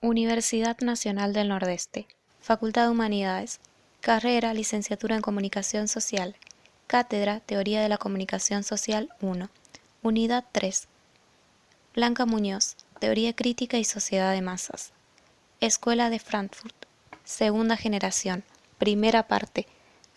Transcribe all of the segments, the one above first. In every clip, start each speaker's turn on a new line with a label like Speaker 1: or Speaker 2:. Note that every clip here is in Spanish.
Speaker 1: Universidad Nacional del Nordeste, Facultad de Humanidades, Carrera Licenciatura en Comunicación Social, Cátedra Teoría de la Comunicación Social 1, Unidad 3, Blanca Muñoz, Teoría Crítica y Sociedad de Masas, Escuela de Frankfurt, Segunda Generación, Primera Parte,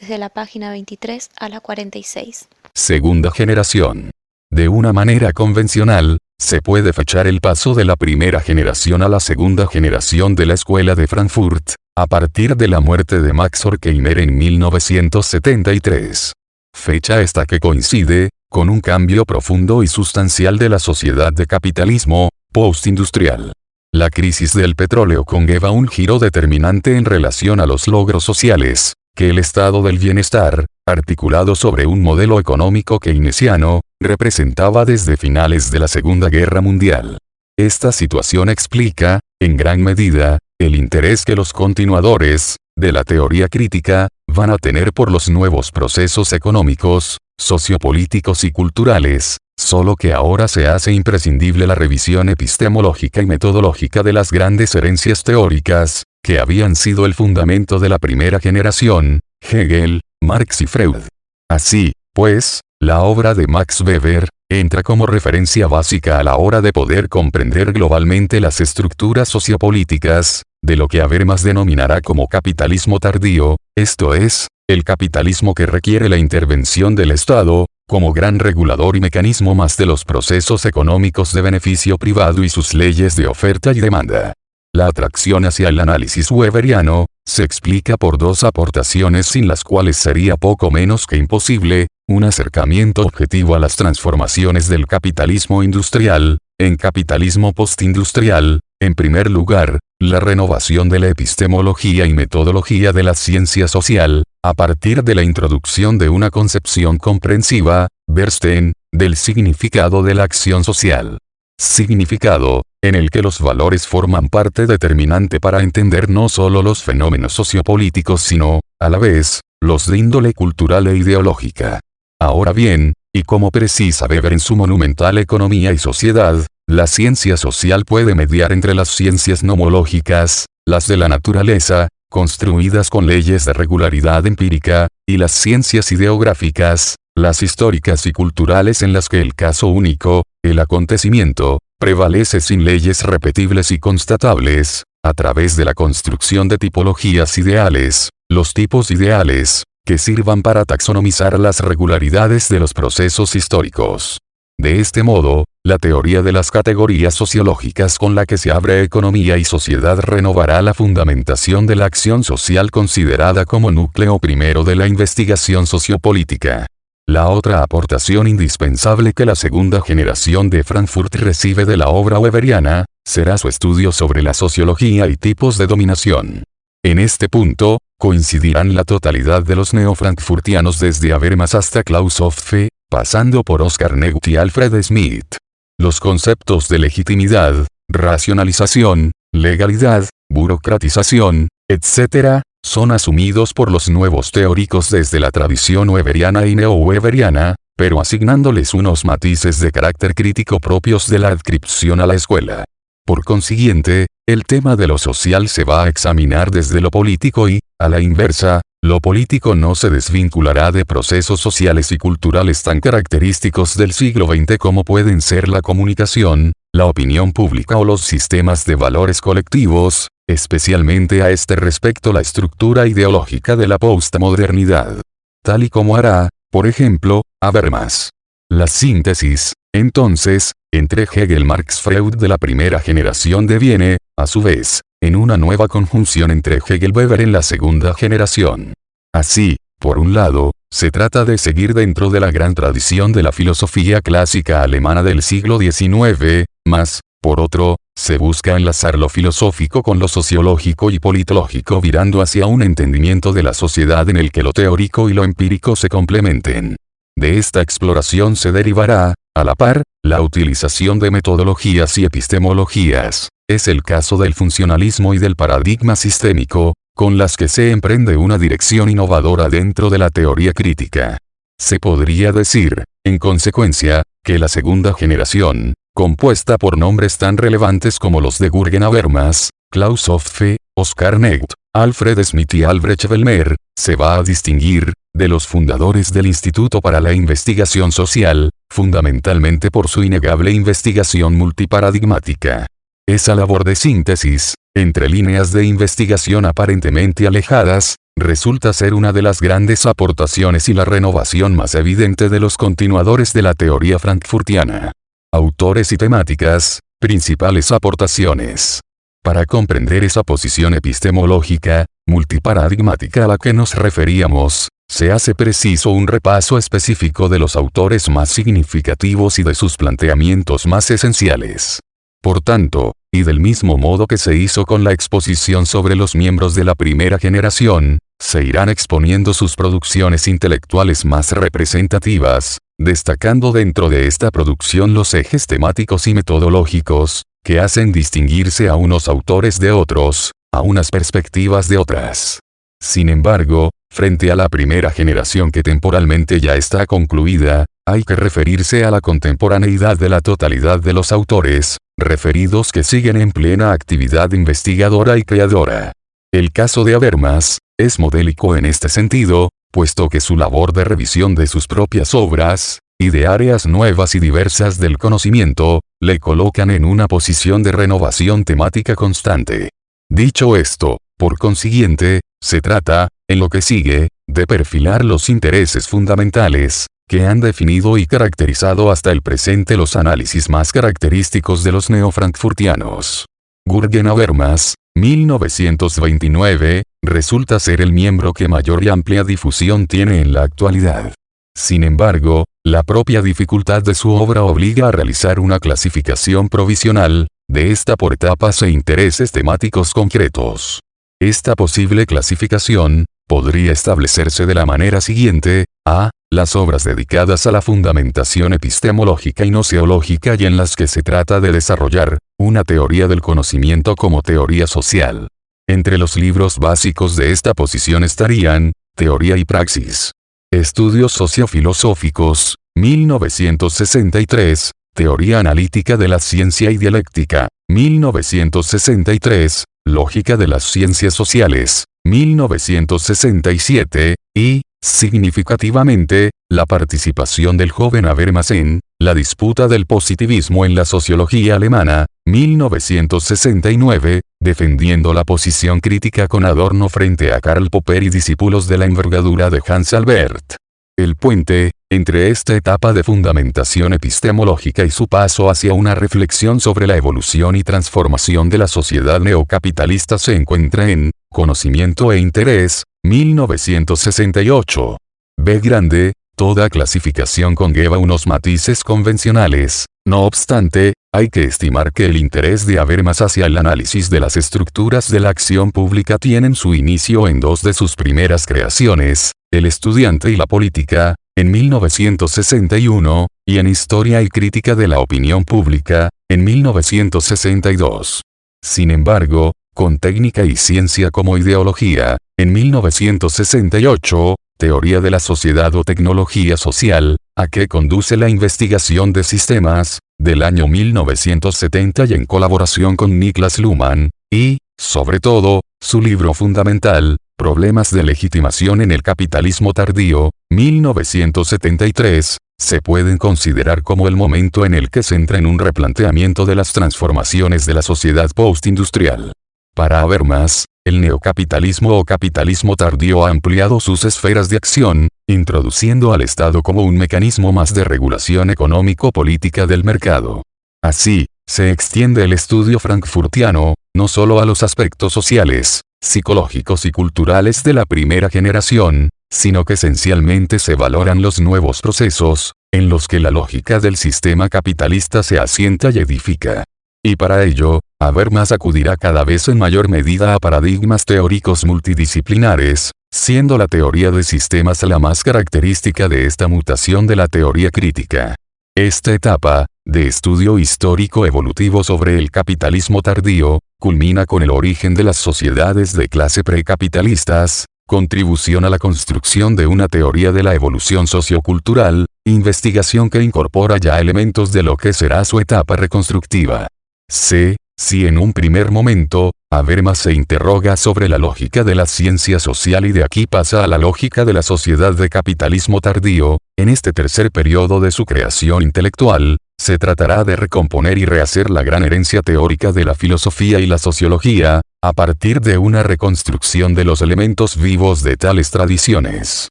Speaker 1: desde la página 23 a la 46.
Speaker 2: Segunda generación. De una manera convencional, se puede fechar el paso de la primera generación a la segunda generación de la Escuela de Frankfurt, a partir de la muerte de Max Horkheimer en 1973. Fecha esta que coincide con un cambio profundo y sustancial de la sociedad de capitalismo postindustrial. La crisis del petróleo conlleva un giro determinante en relación a los logros sociales, que el estado del bienestar, articulado sobre un modelo económico keynesiano, representaba desde finales de la Segunda Guerra Mundial. Esta situación explica, en gran medida, el interés que los continuadores de la teoría crítica van a tener por los nuevos procesos económicos, sociopolíticos y culturales, solo que ahora se hace imprescindible la revisión epistemológica y metodológica de las grandes herencias teóricas, que habían sido el fundamento de la primera generación, Hegel, Marx y Freud. Así, pues, la obra de Max Weber entra como referencia básica a la hora de poder comprender globalmente las estructuras sociopolíticas de lo que Habermas denominará como capitalismo tardío, esto es, el capitalismo que requiere la intervención del Estado, como gran regulador y mecanismo más de los procesos económicos de beneficio privado y sus leyes de oferta y demanda. La atracción hacia el análisis weberiano se explica por dos aportaciones sin las cuales sería poco menos que imposible un acercamiento objetivo a las transformaciones del capitalismo industrial en capitalismo postindustrial. En primer lugar, la renovación de la epistemología y metodología de la ciencia social, a partir de la introducción de una concepción comprensiva, Bernstein, del significado de la acción social. Significado, en el que los valores forman parte determinante para entender no solo los fenómenos sociopolíticos sino, a la vez, los de índole cultural e ideológica. Ahora bien, y como precisa Weber en su monumental Economía y Sociedad, la ciencia social puede mediar entre las ciencias nomológicas, las de la naturaleza, construidas con leyes de regularidad empírica, y las ciencias ideográficas, las históricas y culturales en las que el caso único, el acontecimiento, prevalece sin leyes repetibles y constatables, a través de la construcción de tipologías ideales, los tipos ideales, que sirvan para taxonomizar las regularidades de los procesos históricos. De este modo, la teoría de las categorías sociológicas con la que se abre Economía y Sociedad renovará la fundamentación de la acción social considerada como núcleo primero de la investigación sociopolítica. La otra aportación indispensable que la segunda generación de Frankfurt recibe de la obra weberiana, será su estudio sobre la sociología y tipos de dominación. En este punto, coincidirán la totalidad de los neofrankfurtianos desde Habermas hasta Klaus Hoffe, pasando por Oscar Negut y Alfred Smith. Los conceptos de legitimidad, racionalización, legalidad, burocratización, etc., son asumidos por los nuevos teóricos desde la tradición weberiana y neo-weberiana, pero asignándoles unos matices de carácter crítico propios de la adscripción a la escuela. Por consiguiente, el tema de lo social se va a examinar desde lo político y, a la inversa, lo político no se desvinculará de procesos sociales y culturales tan característicos del siglo XX como pueden ser la comunicación, la opinión pública o los sistemas de valores colectivos, especialmente a este respecto la estructura ideológica de la postmodernidad. Tal y como hará, por ejemplo, Habermas. La síntesis, entonces, entre Hegel, Marx, Freud de la primera generación deviene, a su vez, en una nueva conjunción entre Hegel y Weber en la segunda generación. Así, por un lado, se trata de seguir dentro de la gran tradición de la filosofía clásica alemana del siglo XIX, mas, por otro, se busca enlazar lo filosófico con lo sociológico y politológico virando hacia un entendimiento de la sociedad en el que lo teórico y lo empírico se complementen. De esta exploración se derivará, a la par, la utilización de metodologías y epistemologías, es el caso del funcionalismo y del paradigma sistémico, con las que se emprende una dirección innovadora dentro de la teoría crítica. Se podría decir, en consecuencia, que la segunda generación, compuesta por nombres tan relevantes como los de Jürgen Habermas, Klaus Hoffe, Oscar Necht, Alfred Smith y Albrecht Bellmer, se va a distinguir de los fundadores del Instituto para la Investigación Social, fundamentalmente por su innegable investigación multiparadigmática. Esa labor de síntesis, entre líneas de investigación aparentemente alejadas, resulta ser una de las grandes aportaciones y la renovación más evidente de los continuadores de la teoría frankfurtiana. Autores y temáticas, principales aportaciones. Para comprender esa posición epistemológica, multiparadigmática a la que nos referíamos, se hace preciso un repaso específico de los autores más significativos y de sus planteamientos más esenciales. Por tanto, y del mismo modo que se hizo con la exposición sobre los miembros de la primera generación, se irán exponiendo sus producciones intelectuales más representativas, destacando dentro de esta producción los ejes temáticos y metodológicos, que hacen distinguirse a unos autores de otros, a unas perspectivas de otras. Sin embargo, frente a la primera generación que temporalmente ya está concluida, hay que referirse a la contemporaneidad de la totalidad de los autores, referidos que siguen en plena actividad investigadora y creadora. El caso de Habermas, es modélico en este sentido, puesto que su labor de revisión de sus propias obras, y de áreas nuevas y diversas del conocimiento, le colocan en una posición de renovación temática constante. Dicho esto, por consiguiente, se trata, en lo que sigue, de perfilar los intereses fundamentales, que han definido y caracterizado hasta el presente los análisis más característicos de los neofrankfurtianos. Jürgen Habermas, 1929, resulta ser el miembro que mayor y amplia difusión tiene en la actualidad. Sin embargo, la propia dificultad de su obra obliga a realizar una clasificación provisional, de esta por etapas e intereses temáticos concretos. Esta posible clasificación, podría establecerse de la manera siguiente: a. Las obras dedicadas a la fundamentación epistemológica y noseológica y en las que se trata de desarrollar una teoría del conocimiento como teoría social. Entre los libros básicos de esta posición estarían Teoría y Praxis. Estudios sociofilosóficos, 1963, Teoría analítica de la ciencia y dialéctica, 1963, Lógica de las ciencias sociales, 1967, y, significativamente, la participación del joven Habermas en La disputa del positivismo en la sociología alemana, 1969, defendiendo la posición crítica con Adorno frente a Karl Popper y discípulos de la envergadura de Hans Albert. El puente, entre esta etapa de fundamentación epistemológica y su paso hacia una reflexión sobre la evolución y transformación de la sociedad neocapitalista se encuentra en Conocimiento e Interés, 1968. B grande, toda clasificación conlleva unos matices convencionales, no obstante, hay que estimar que el interés de Habermas hacia el análisis de las estructuras de la acción pública tienen su inicio en dos de sus primeras creaciones, El estudiante y la política, en 1961, y en Historia y crítica de la opinión pública, en 1962. Sin embargo, con Técnica y ciencia como ideología, en 1968, Teoría de la sociedad o tecnología social, a que conduce la investigación de sistemas, del año 1970 y en colaboración con Niklas Luhmann, y, sobre todo, su libro fundamental, Problemas de legitimación en el capitalismo tardío, 1973, se pueden considerar como el momento en el que se entra en un replanteamiento de las transformaciones de la sociedad postindustrial. Para Habermas, el neocapitalismo o capitalismo tardío ha ampliado sus esferas de acción, introduciendo al Estado como un mecanismo más de regulación económico-política del mercado. Así, se extiende el estudio frankfurtiano, no solo a los aspectos sociales, psicológicos y culturales de la primera generación, sino que esencialmente se valoran los nuevos procesos, en los que la lógica del sistema capitalista se asienta y edifica. Y para ello, Habermas acudirá cada vez en mayor medida a paradigmas teóricos multidisciplinares, siendo la teoría de sistemas la más característica de esta mutación de la teoría crítica. Esta etapa, de estudio histórico evolutivo sobre el capitalismo tardío, culmina con el origen de las sociedades de clase precapitalistas, contribución a la construcción de una teoría de la evolución sociocultural, investigación que incorpora ya elementos de lo que será su etapa reconstructiva. Si en un primer momento, Habermas se interroga sobre la lógica de la ciencia social y de aquí pasa a la lógica de la sociedad de capitalismo tardío. En este tercer periodo de su creación intelectual, se tratará de recomponer y rehacer la gran herencia teórica de la filosofía y la sociología, a partir de una reconstrucción de los elementos vivos de tales tradiciones.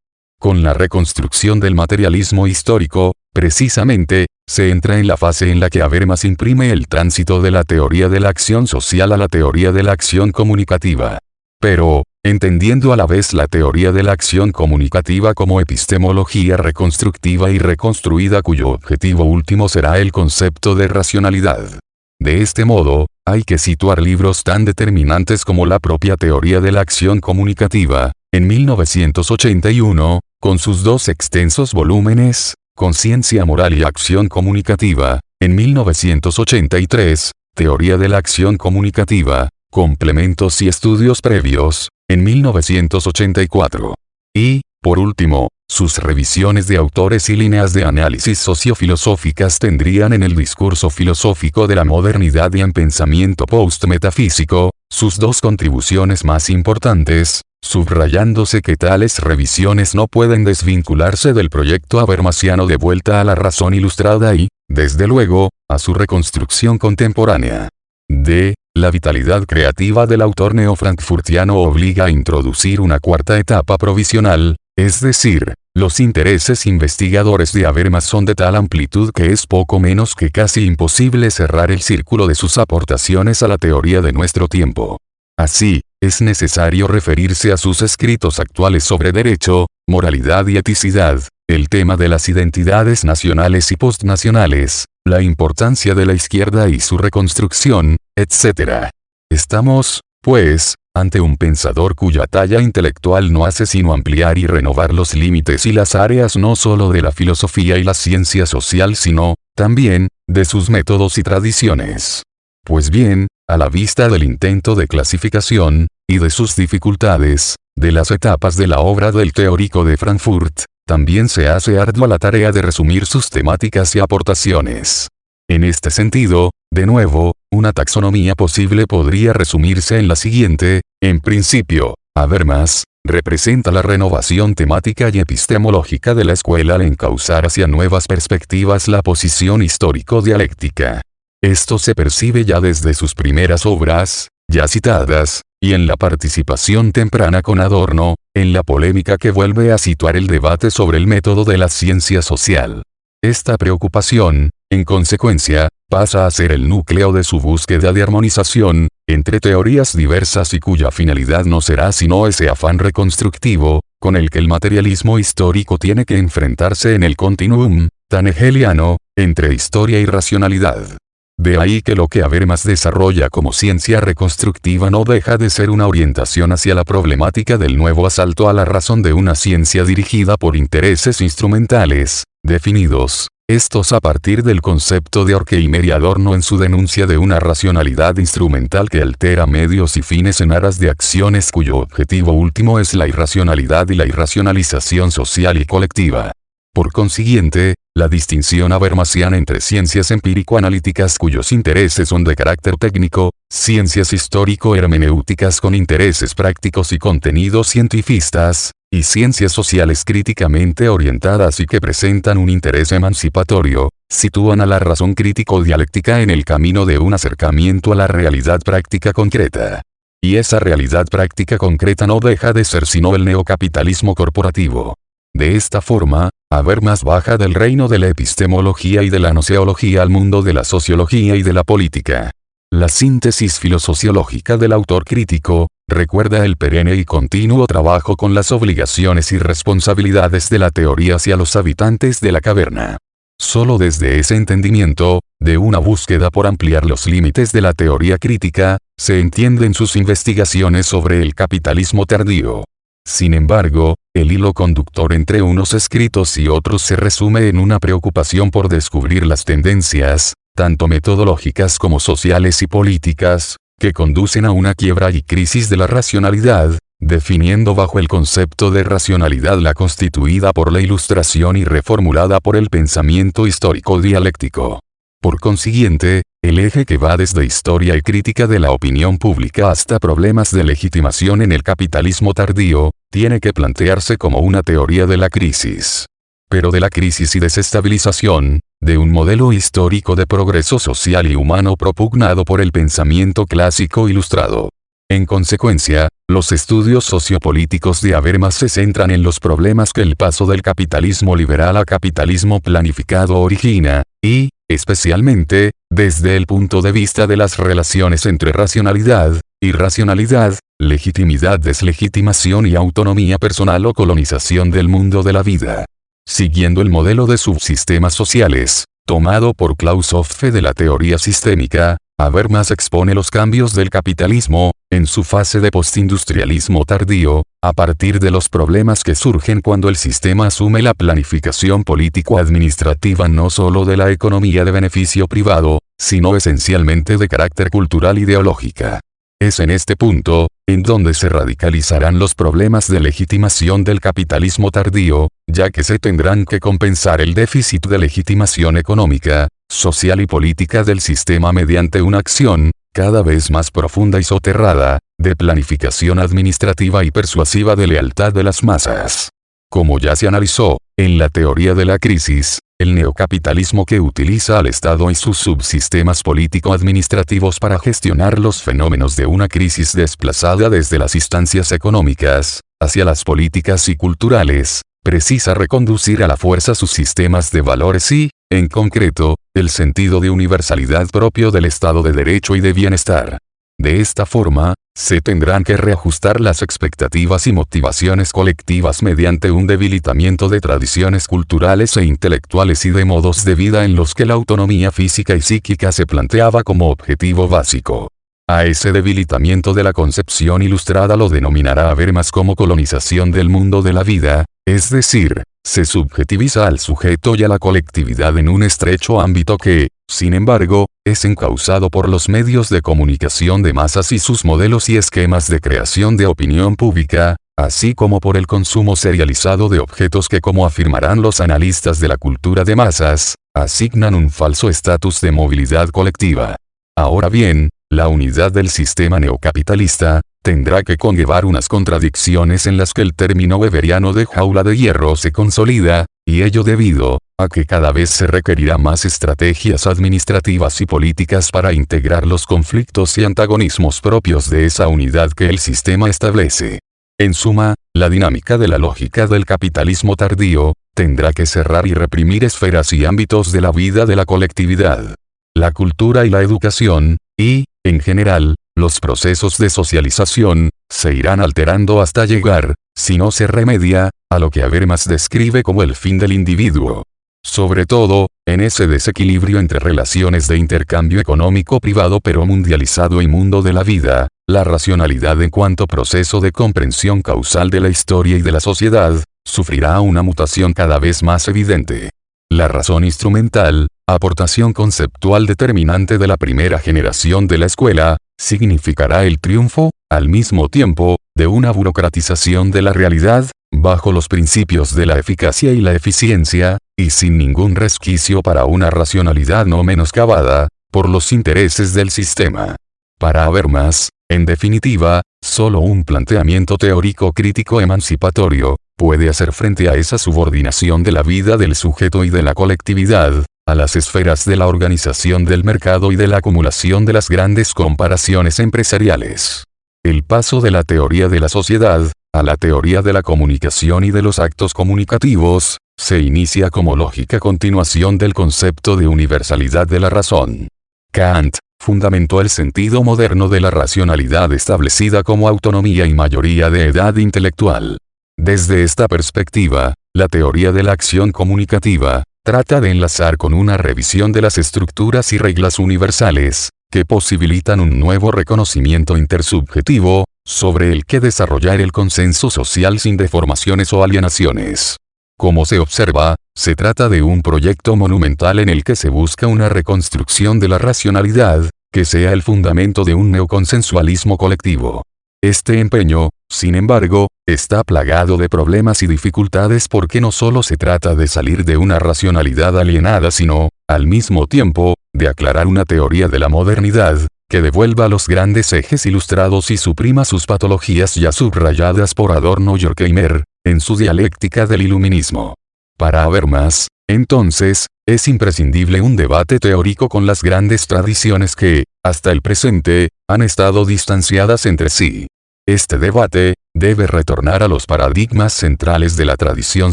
Speaker 2: Con la reconstrucción del materialismo histórico, precisamente, se entra en la fase en la que Habermas imprime el tránsito de la teoría de la acción social a la teoría de la acción comunicativa. Pero, entendiendo a la vez la teoría de la acción comunicativa como epistemología reconstructiva y reconstruida cuyo objetivo último será el concepto de racionalidad. De este modo, hay que situar libros tan determinantes como la propia teoría de la acción comunicativa, en 1981, con sus dos extensos volúmenes, Conciencia moral y acción comunicativa, en 1983, Teoría de la acción comunicativa, Complementos y estudios previos, en 1984. Y, por último, sus revisiones de autores y líneas de análisis sociofilosóficas tendrían en el discurso filosófico de la modernidad y en pensamiento post-metafísico, sus dos contribuciones más importantes, subrayándose que tales revisiones no pueden desvincularse del proyecto habermasiano de vuelta a la razón ilustrada y, desde luego, a su reconstrucción contemporánea. D. La vitalidad creativa del autor neofrankfurtiano obliga a introducir una cuarta etapa provisional, es decir, los intereses investigadores de Habermas son de tal amplitud que es poco menos que casi imposible cerrar el círculo de sus aportaciones a la teoría de nuestro tiempo. Así, es necesario referirse a sus escritos actuales sobre derecho, moralidad y eticidad, el tema de las identidades nacionales y postnacionales, la importancia de la izquierda y su reconstrucción, etc. Estamos, pues, ante un pensador cuya talla intelectual no hace sino ampliar y renovar los límites y las áreas no solo de la filosofía y la ciencia social sino, también, de sus métodos y tradiciones. Pues bien, a la vista del intento de clasificación, y de sus dificultades, de las etapas de la obra del teórico de Frankfurt, también se hace ardua la tarea de resumir sus temáticas y aportaciones. En este sentido, de nuevo, una taxonomía posible podría resumirse en la siguiente: en principio, Habermas representa la renovación temática y epistemológica de la escuela al encauzar hacia nuevas perspectivas la posición histórico-dialéctica. Esto se percibe ya desde sus primeras obras, ya citadas, y en la participación temprana con Adorno, en la polémica que vuelve a situar el debate sobre el método de la ciencia social. Esta preocupación, en consecuencia, pasa a ser el núcleo de su búsqueda de armonización, entre teorías diversas y cuya finalidad no será sino ese afán reconstructivo, con el que el materialismo histórico tiene que enfrentarse en el continuum, tan hegeliano, entre historia y racionalidad. De ahí que lo que Habermas desarrolla como ciencia reconstructiva no deja de ser una orientación hacia la problemática del nuevo asalto a la razón de una ciencia dirigida por intereses instrumentales, definidos, estos a partir del concepto de Horkheimer y Adorno en su denuncia de una racionalidad instrumental que altera medios y fines en aras de acciones cuyo objetivo último es la irracionalidad y la irracionalización social y colectiva. Por consiguiente, la distinción habermasiana entre ciencias empírico-analíticas cuyos intereses son de carácter técnico, ciencias histórico-hermenéuticas con intereses prácticos y contenidos cientifistas, y ciencias sociales críticamente orientadas y que presentan un interés emancipatorio, sitúan a la razón crítico-dialéctica en el camino de un acercamiento a la realidad práctica concreta. Y esa realidad práctica concreta no deja de ser sino el neocapitalismo corporativo. De esta forma, Habermas baja del reino de la epistemología y de la gnoseología al mundo de la sociología y de la política. La síntesis filosociológica del autor crítico, recuerda el perenne y continuo trabajo con las obligaciones y responsabilidades de la teoría hacia los habitantes de la caverna. Solo desde ese entendimiento, de una búsqueda por ampliar los límites de la teoría crítica, se entienden sus investigaciones sobre el capitalismo tardío. Sin embargo, el hilo conductor entre unos escritos y otros se resume en una preocupación por descubrir las tendencias, tanto metodológicas como sociales y políticas, que conducen a una quiebra y crisis de la racionalidad, definiendo bajo el concepto de racionalidad la constituida por la Ilustración y reformulada por el pensamiento histórico dialéctico. Por consiguiente, el eje que va desde historia y crítica de la opinión pública hasta problemas de legitimación en el capitalismo tardío, tiene que plantearse como una teoría de la crisis. Pero de la crisis y desestabilización, de un modelo histórico de progreso social y humano propugnado por el pensamiento clásico ilustrado. En consecuencia, los estudios sociopolíticos de Habermas se centran en los problemas que el paso del capitalismo liberal a capitalismo planificado origina, y, especialmente, desde el punto de vista de las relaciones entre racionalidad, irracionalidad, legitimidad, deslegitimación y autonomía personal o colonización del mundo de la vida. Siguiendo el modelo de subsistemas sociales, tomado por Klaus Hofe de la teoría sistémica, Habermas expone los cambios del capitalismo, en su fase de postindustrialismo tardío, a partir de los problemas que surgen cuando el sistema asume la planificación político-administrativa no solo de la economía de beneficio privado, sino esencialmente de carácter cultural ideológica. Es en este punto, en donde se radicalizarán los problemas de legitimación del capitalismo tardío, ya que se tendrán que compensar el déficit de legitimación económica, social y política del sistema mediante una acción, cada vez más profunda y soterrada, de planificación administrativa y persuasiva de lealtad de las masas. Como ya se analizó, en la teoría de la crisis, el neocapitalismo que utiliza al Estado y sus subsistemas político-administrativos para gestionar los fenómenos de una crisis desplazada desde las instancias económicas, hacia las políticas y culturales, precisa reconducir a la fuerza sus sistemas de valores y, en concreto, el sentido de universalidad propio del Estado de Derecho y de bienestar. De esta forma, se tendrán que reajustar las expectativas y motivaciones colectivas mediante un debilitamiento de tradiciones culturales e intelectuales y de modos de vida en los que la autonomía física y psíquica se planteaba como objetivo básico. A ese debilitamiento de la concepción ilustrada lo denominará Habermas como colonización del mundo de la vida, es decir, se subjetiviza al sujeto y a la colectividad en un estrecho ámbito que, sin embargo, es encauzado por los medios de comunicación de masas y sus modelos y esquemas de creación de opinión pública, así como por el consumo serializado de objetos que, como afirmarán los analistas de la cultura de masas, asignan un falso estatus de movilidad colectiva. Ahora bien, la unidad del sistema neocapitalista tendrá que conllevar unas contradicciones en las que el término weberiano de jaula de hierro se consolida, y ello debido a que cada vez se requerirá más estrategias administrativas y políticas para integrar los conflictos y antagonismos propios de esa unidad que el sistema establece. En suma, la dinámica de la lógica del capitalismo tardío tendrá que cerrar y reprimir esferas y ámbitos de la vida de la colectividad. La cultura y la educación, y, en general, los procesos de socialización, se irán alterando hasta llegar, si no se remedia, a lo que Habermas describe como el fin del individuo. Sobre todo, en ese desequilibrio entre relaciones de intercambio económico privado pero mundializado y mundo de la vida, la racionalidad en cuanto proceso de comprensión causal de la historia y de la sociedad, sufrirá una mutación cada vez más evidente. La razón instrumental, aportación conceptual determinante de la primera generación de la escuela, significará el triunfo, al mismo tiempo, de una burocratización de la realidad, bajo los principios de la eficacia y la eficiencia, y sin ningún resquicio para una racionalidad no menoscabada, por los intereses del sistema. Para Habermas, en definitiva, solo un planteamiento teórico crítico emancipatorio, puede hacer frente a esa subordinación de la vida del sujeto y de la colectividad, a las esferas de la organización del mercado y de la acumulación de las grandes comparaciones empresariales. El paso de la teoría de la sociedad, a la teoría de la comunicación y de los actos comunicativos, se inicia como lógica continuación del concepto de universalidad de la razón. Kant fundamentó el sentido moderno de la racionalidad establecida como autonomía y mayoría de edad intelectual. Desde esta perspectiva, la teoría de la acción comunicativa trata de enlazar con una revisión de las estructuras y reglas universales, que posibilitan un nuevo reconocimiento intersubjetivo, sobre el que desarrollar el consenso social sin deformaciones o alienaciones. Como se observa, se trata de un proyecto monumental en el que se busca una reconstrucción de la racionalidad, que sea el fundamento de un neoconsensualismo colectivo. Este empeño, sin embargo, está plagado de problemas y dificultades porque no solo se trata de salir de una racionalidad alienada sino, al mismo tiempo, de aclarar una teoría de la modernidad, que devuelva los grandes ejes ilustrados y suprima sus patologías ya subrayadas por Adorno y Horkheimer, en su dialéctica del iluminismo. Para Habermas, entonces, es imprescindible un debate teórico con las grandes tradiciones que, hasta el presente, han estado distanciadas entre sí. Este debate, debe retornar a los paradigmas centrales de la tradición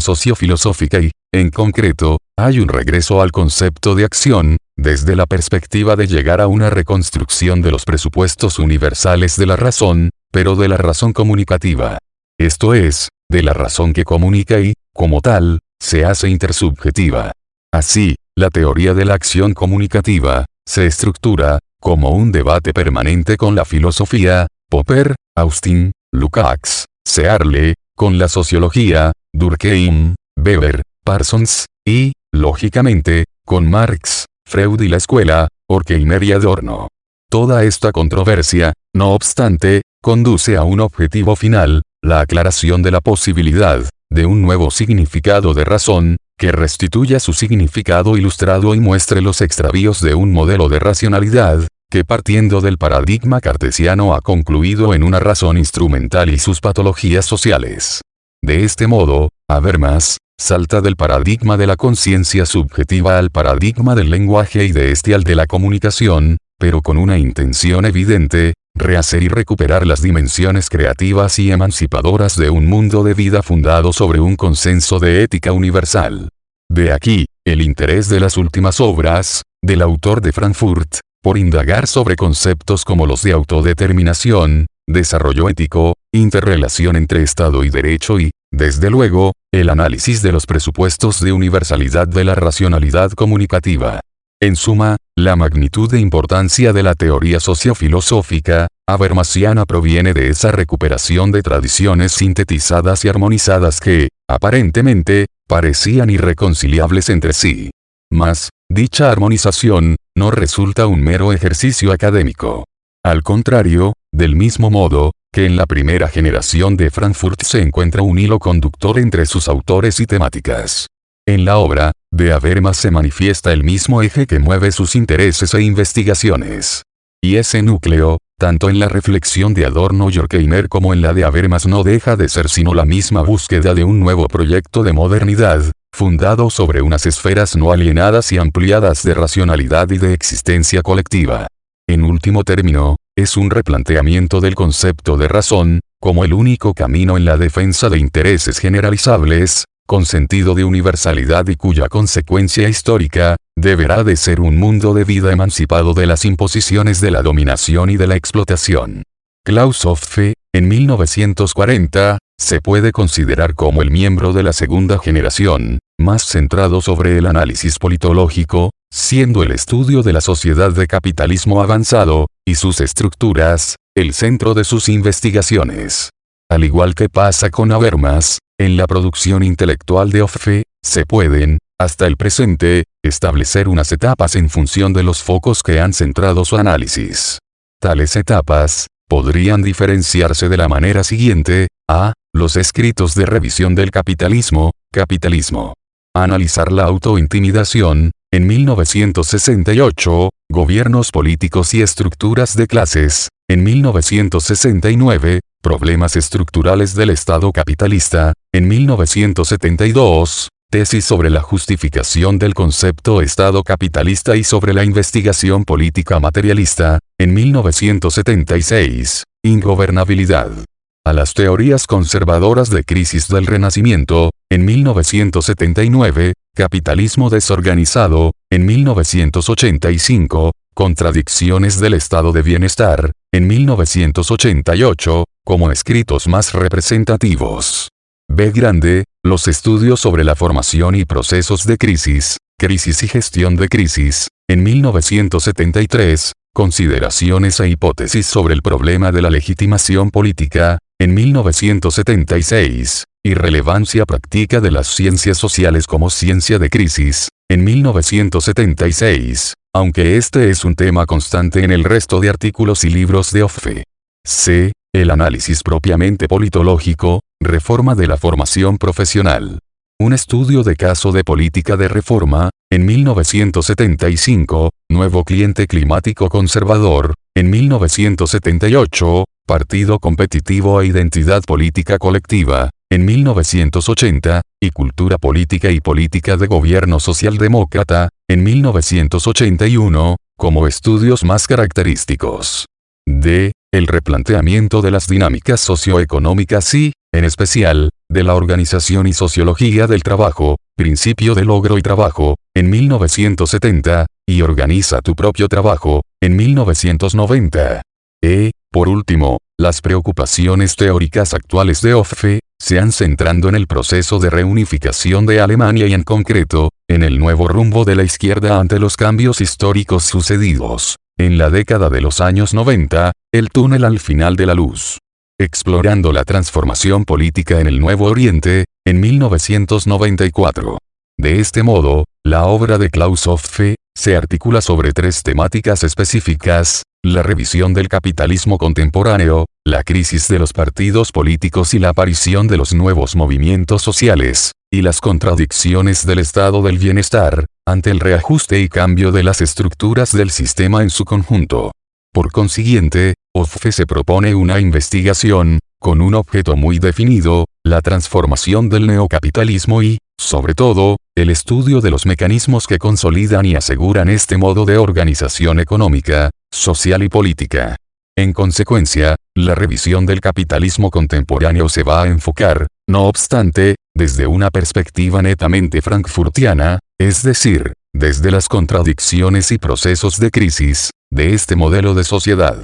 Speaker 2: sociofilosófica y, en concreto, hay un regreso al concepto de acción, desde la perspectiva de llegar a una reconstrucción de los presupuestos universales de la razón, pero de la razón comunicativa. Esto es, de la razón que comunica y, como tal, se hace intersubjetiva. Así, la teoría de la acción comunicativa, se estructura, como un debate permanente con la filosofía, Popper, Austin, Lukács, Searle, con la sociología, Durkheim, Weber, Parsons, y, lógicamente, con Marx, Freud y la escuela, Horkheimer y Adorno. Toda esta controversia, no obstante, conduce a un objetivo final, la aclaración de la posibilidad, de un nuevo significado de razón, que restituya su significado ilustrado y muestre los extravíos de un modelo de racionalidad, que partiendo del paradigma cartesiano ha concluido en una razón instrumental y sus patologías sociales. De este modo, Habermas, salta del paradigma de la conciencia subjetiva al paradigma del lenguaje y de este al de la comunicación, pero con una intención evidente, rehacer y recuperar las dimensiones creativas y emancipadoras de un mundo de vida fundado sobre un consenso de ética universal. De aquí, el interés de las últimas obras, del autor de Frankfurt, por indagar sobre conceptos como los de autodeterminación, desarrollo ético, interrelación entre Estado y derecho y, desde luego, el análisis de los presupuestos de universalidad de la racionalidad comunicativa. En suma, la magnitud e importancia de la teoría sociofilosófica, habermasiana proviene de esa recuperación de tradiciones sintetizadas y armonizadas que, aparentemente, parecían irreconciliables entre sí. Mas, dicha armonización, no resulta un mero ejercicio académico. Al contrario, del mismo modo, que en la primera generación de Frankfurt se encuentra un hilo conductor entre sus autores y temáticas. En la obra, de Habermas se manifiesta el mismo eje que mueve sus intereses e investigaciones. Y ese núcleo, tanto en la reflexión de Adorno y Horkheimer como en la de Habermas no deja de ser sino la misma búsqueda de un nuevo proyecto de modernidad, fundado sobre unas esferas no alienadas y ampliadas de racionalidad y de existencia colectiva. En último término, es un replanteamiento del concepto de razón, como el único camino en la defensa de intereses generalizables, con sentido de universalidad y cuya consecuencia histórica, deberá de ser un mundo de vida emancipado de las imposiciones de la dominación y de la explotación. Klaus Hoffe, en 1940, se puede considerar como el miembro de la segunda generación, más centrado sobre el análisis politológico, siendo el estudio de la sociedad de capitalismo avanzado, y sus estructuras, el centro de sus investigaciones. Al igual que pasa con Habermas, en la producción intelectual de Hoffe, se pueden, hasta el presente, establecer unas etapas en función de los focos que han centrado su análisis. Tales etapas, podrían diferenciarse de la manera siguiente: a. Los escritos de revisión del capitalismo, capitalismo. Analizar la autointimidación, en 1968, gobiernos políticos y estructuras de clases, en 1969, problemas estructurales del Estado capitalista, en 1972, tesis sobre la justificación del concepto Estado capitalista y sobre la investigación política materialista, en 1976, ingobernabilidad. A las teorías conservadoras de crisis del Renacimiento, en 1979, capitalismo desorganizado, en 1985, contradicciones del estado de bienestar, en 1988, como escritos más representativos. B. Grande, los estudios sobre la formación y procesos de crisis y gestión de crisis, en 1973, consideraciones e hipótesis sobre el problema de la legitimación política, en 1976, irrelevancia práctica de las ciencias sociales como ciencia de crisis, en 1976, aunque este es un tema constante en el resto de artículos y libros de Hoffe. C. El análisis propiamente politológico, Reforma de la formación profesional. Un estudio de caso de política de reforma, en 1975, nuevo cliente climático conservador, en 1978, partido competitivo e identidad política colectiva, en 1980, y cultura política y política de gobierno socialdemócrata, en 1981, como estudios más característicos. D. El replanteamiento de las dinámicas socioeconómicas y, en especial, de la organización y sociología del trabajo, principio de logro y trabajo, en 1970, y organiza tu propio trabajo, en 1990. Por último, las preocupaciones teóricas actuales de Hoffe, se han centrando en el proceso de reunificación de Alemania y en concreto, en el nuevo rumbo de la izquierda ante los cambios históricos sucedidos, en la década de los años 90, el túnel al final de la luz. Explorando la transformación política en el Nuevo Oriente, en 1994. De este modo, la obra de Klaus Hoffe, se articula sobre tres temáticas específicas: la revisión del capitalismo contemporáneo, la crisis de los partidos políticos y la aparición de los nuevos movimientos sociales, y las contradicciones del estado del bienestar, ante el reajuste y cambio de las estructuras del sistema en su conjunto. Por consiguiente, Hoffe se propone una investigación, con un objeto muy definido, la transformación del neocapitalismo y, sobre todo, el estudio de los mecanismos que consolidan y aseguran este modo de organización económica, social y política. En consecuencia, la revisión del capitalismo contemporáneo se va a enfocar, no obstante, desde una perspectiva netamente frankfurtiana, es decir, desde las contradicciones y procesos de crisis, de este modelo de sociedad.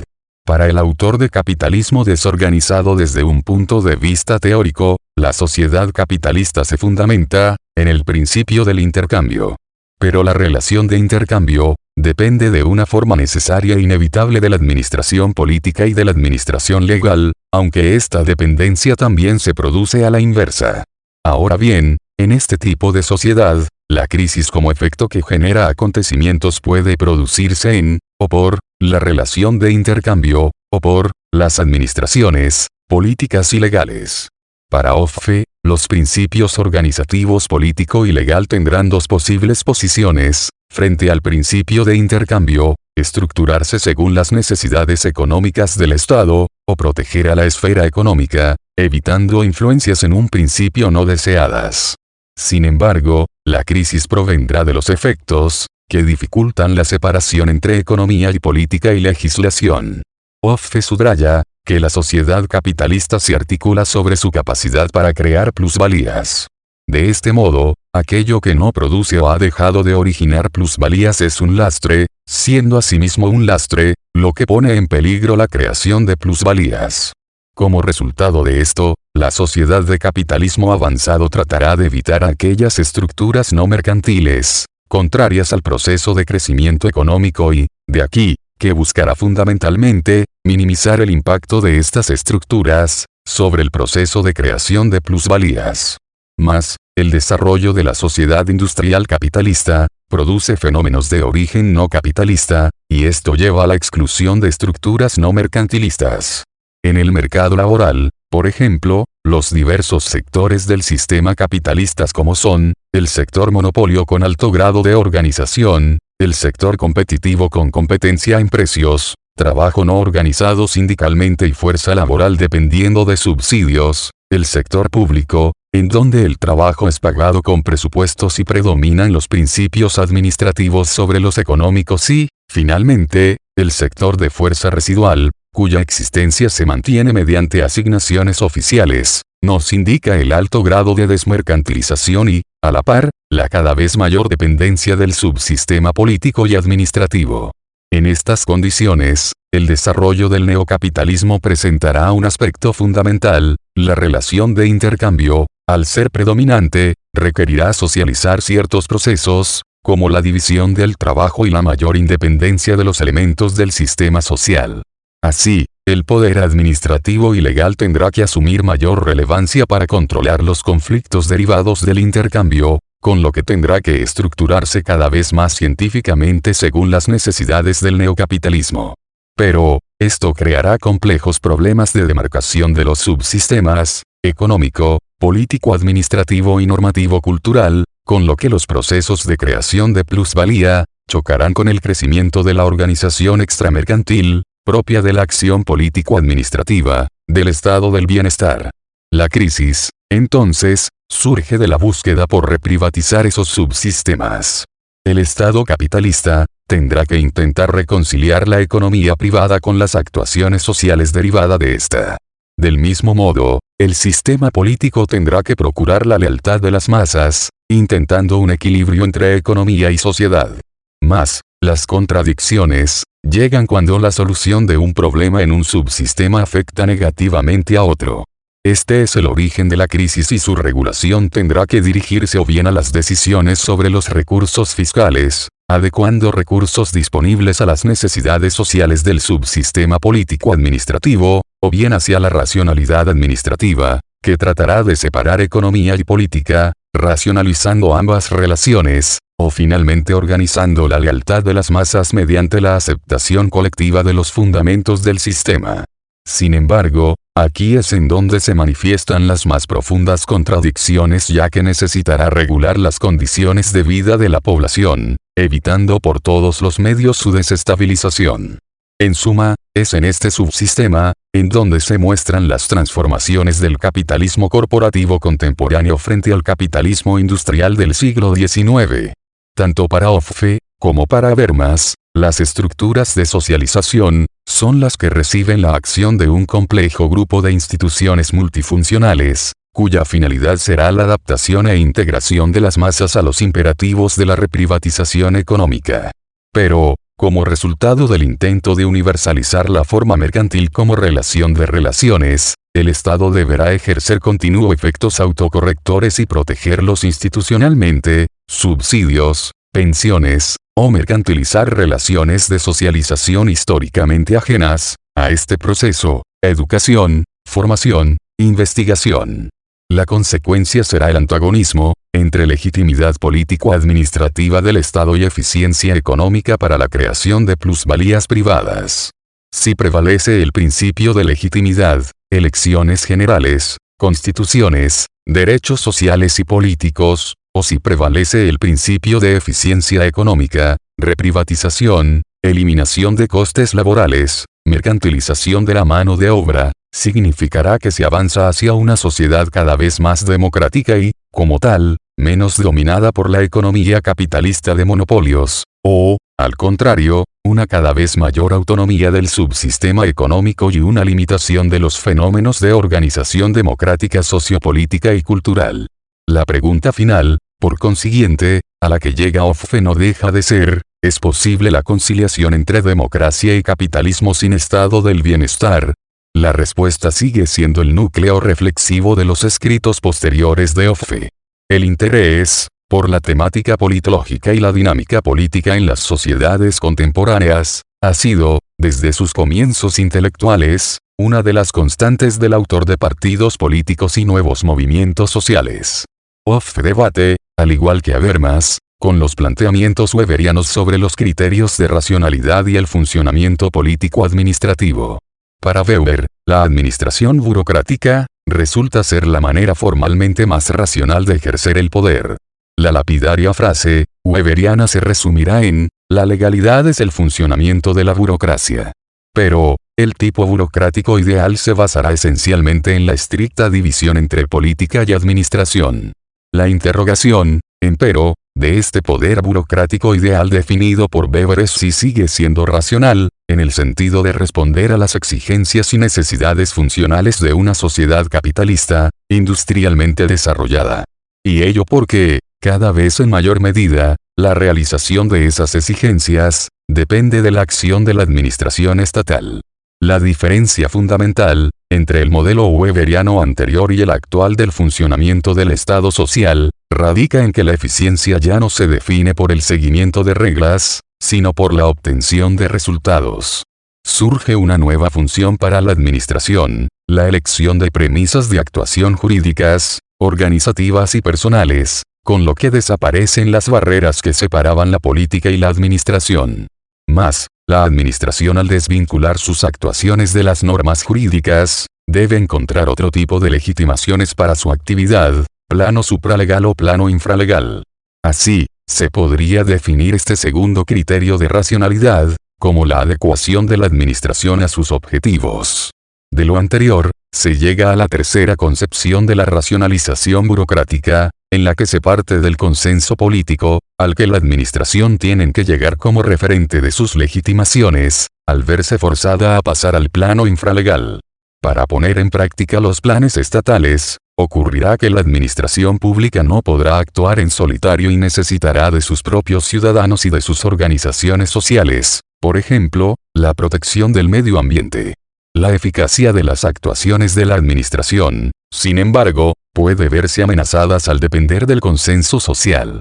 Speaker 2: Para el autor de Capitalismo desorganizado desde un punto de vista teórico, la sociedad capitalista se fundamenta, en el principio del intercambio. Pero la relación de intercambio, depende de una forma necesaria e inevitable de la administración política y de la administración legal, aunque esta dependencia también se produce a la inversa. Ahora bien, en este tipo de sociedad, la crisis como efecto que genera acontecimientos puede producirse en, o por, la relación de intercambio, o por, las administraciones, políticas y legales. Para Hoffe, los principios organizativos político y legal tendrán dos posibles posiciones, frente al principio de intercambio: estructurarse según las necesidades económicas del Estado, o proteger a la esfera económica, evitando influencias en un principio no deseadas. Sin embargo, la crisis provendrá de los efectos, que dificultan la separación entre economía y política y legislación. Hoffe subraya, que la sociedad capitalista se articula sobre su capacidad para crear plusvalías. De este modo, aquello que no produce o ha dejado de originar plusvalías es un lastre, siendo asimismo un lastre, lo que pone en peligro la creación de plusvalías. Como resultado de esto, la sociedad de capitalismo avanzado tratará de evitar aquellas estructuras no mercantiles, contrarias al proceso de crecimiento económico y, de aquí, que buscará fundamentalmente, minimizar el impacto de estas estructuras, sobre el proceso de creación de plusvalías. Mas, el desarrollo de la sociedad industrial capitalista, produce fenómenos de origen no capitalista, y esto lleva a la exclusión de estructuras no mercantilistas. En el mercado laboral, por ejemplo, los diversos sectores del sistema capitalistas como son, el sector monopolio con alto grado de organización, el sector competitivo con competencia en precios, trabajo no organizado sindicalmente y fuerza laboral dependiendo de subsidios, el sector público, en donde el trabajo es pagado con presupuestos y predominan los principios administrativos sobre los económicos y, finalmente, el sector de fuerza residual, cuya existencia se mantiene mediante asignaciones oficiales, nos indica el alto grado de desmercantilización y, a la par, la cada vez mayor dependencia del subsistema político y administrativo. En estas condiciones, el desarrollo del neocapitalismo presentará un aspecto fundamental: la relación de intercambio, al ser predominante, requerirá socializar ciertos procesos, como la división del trabajo y la mayor independencia de los elementos del sistema social. Así, el poder administrativo y legal tendrá que asumir mayor relevancia para controlar los conflictos derivados del intercambio, con lo que tendrá que estructurarse cada vez más científicamente según las necesidades del neocapitalismo. Pero, esto creará complejos problemas de demarcación de los subsistemas, económico, político-administrativo y normativo-cultural, con lo que los procesos de creación de plusvalía chocarán con el crecimiento de la organización extramercantil, propia de la acción político-administrativa, del estado del bienestar. La crisis, entonces, surge de la búsqueda por reprivatizar esos subsistemas. El Estado capitalista tendrá que intentar reconciliar la economía privada con las actuaciones sociales derivadas de esta. Del mismo modo, el sistema político tendrá que procurar la lealtad de las masas, intentando un equilibrio entre economía y sociedad. Mas, las contradicciones llegan cuando la solución de un problema en un subsistema afecta negativamente a otro. Este es el origen de la crisis y su regulación tendrá que dirigirse o bien a las decisiones sobre los recursos fiscales, adecuando recursos disponibles a las necesidades sociales del subsistema político-administrativo, o bien hacia la racionalidad administrativa, que tratará de separar economía y política, racionalizando ambas relaciones, o finalmente organizando la lealtad de las masas mediante la aceptación colectiva de los fundamentos del sistema. Sin embargo, aquí es en donde se manifiestan las más profundas contradicciones, ya que necesitará regular las condiciones de vida de la población, evitando por todos los medios su desestabilización. En suma, es en este subsistema, en donde se muestran las transformaciones del capitalismo corporativo contemporáneo frente al capitalismo industrial del siglo XIX. Tanto para Hoffe, como para Habermas, las estructuras de socialización son las que reciben la acción de un complejo grupo de instituciones multifuncionales, cuya finalidad será la adaptación e integración de las masas a los imperativos de la reprivatización económica. Pero, como resultado del intento de universalizar la forma mercantil como relación de relaciones, el Estado deberá ejercer continuo efectos autocorrectores y protegerlos institucionalmente, subsidios, pensiones, o mercantilizar relaciones de socialización históricamente ajenas a este proceso, educación, formación, investigación. La consecuencia será el antagonismo entre legitimidad político-administrativa del Estado y eficiencia económica para la creación de plusvalías privadas. Si prevalece el principio de legitimidad, elecciones generales, constituciones, derechos sociales y políticos, o si prevalece el principio de eficiencia económica, reprivatización, eliminación de costes laborales, mercantilización de la mano de obra, significará que se avanza hacia una sociedad cada vez más democrática y, como tal, menos dominada por la economía capitalista de monopolios, o, al contrario, una cada vez mayor autonomía del subsistema económico y una limitación de los fenómenos de organización democrática sociopolítica y cultural. La pregunta final, por consiguiente, a la que llega Hoffe no deja de ser, ¿es posible la conciliación entre democracia y capitalismo sin estado del bienestar? La respuesta sigue siendo el núcleo reflexivo de los escritos posteriores de Hoffe. El interés por la temática politológica y la dinámica política en las sociedades contemporáneas ha sido, desde sus comienzos intelectuales, una de las constantes del autor de partidos políticos y nuevos movimientos sociales. Hoffe debate, al igual que Habermas, con los planteamientos weberianos sobre los criterios de racionalidad y el funcionamiento político-administrativo. Para Weber, la administración burocrática resulta ser la manera formalmente más racional de ejercer el poder. La lapidaria frase weberiana se resumirá en: la legalidad es el funcionamiento de la burocracia. Pero, el tipo burocrático ideal se basará esencialmente en la estricta división entre política y administración. La interrogación, empero, de este poder burocrático ideal definido por Weber es si sigue siendo racional, en el sentido de responder a las exigencias y necesidades funcionales de una sociedad capitalista, industrialmente desarrollada. Y ello porque, cada vez en mayor medida, la realización de esas exigencias depende de la acción de la administración estatal. La diferencia fundamental entre el modelo weberiano anterior y el actual del funcionamiento del Estado social radica en que la eficiencia ya no se define por el seguimiento de reglas, sino por la obtención de resultados. Surge una nueva función para la administración, la elección de premisas de actuación jurídicas, organizativas y personales, con lo que desaparecen las barreras que separaban la política y la administración. Mas, La administración, al desvincular sus actuaciones de las normas jurídicas, debe encontrar otro tipo de legitimaciones para su actividad, plano supralegal o plano infralegal. Así, se podría definir este segundo criterio de racionalidad, como la adecuación de la administración a sus objetivos. De lo anterior, se llega a la tercera concepción de la racionalización burocrática, en la que se parte del consenso político, al que la administración tiene que llegar como referente de sus legitimaciones, al verse forzada a pasar al plano infralegal. Para poner en práctica los planes estatales, ocurrirá que la administración pública no podrá actuar en solitario y necesitará de sus propios ciudadanos y de sus organizaciones sociales, por ejemplo, la protección del medio ambiente. La eficacia de las actuaciones de la administración, sin embargo, puede verse amenazadas al depender del consenso social.